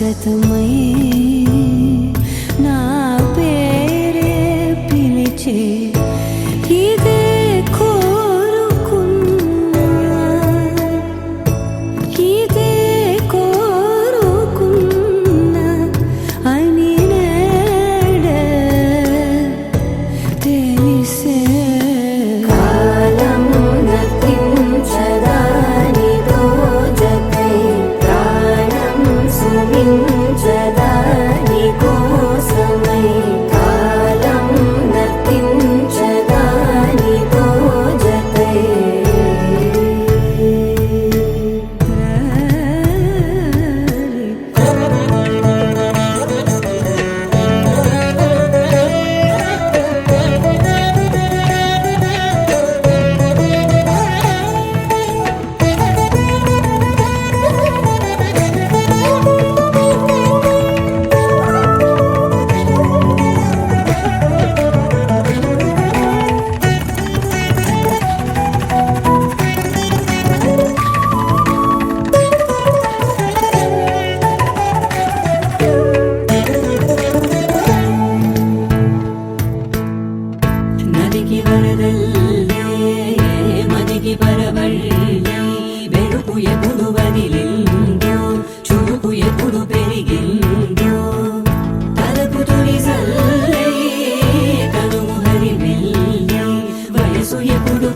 శాశ్వతమై నా పేరే పిలిచే ఇదే కోరుకున్నా ఇదే కోరుకున్నా అని నేడే తెలిసే కాలము నతించదాని దోజకై ప్రాణం సుమించదాని కోసమై కాలం నతించదాని దోజకై నదికి వరదల్లే మదికి పరవళ్ళే వెలుపు ఎప్పుడు వదిలిందో చురుకు ఎప్పుడు పెరిగిందో తలపు తొలి సల్లే కనుము హరి వెళ్ళే వయసు ఎప్పుడు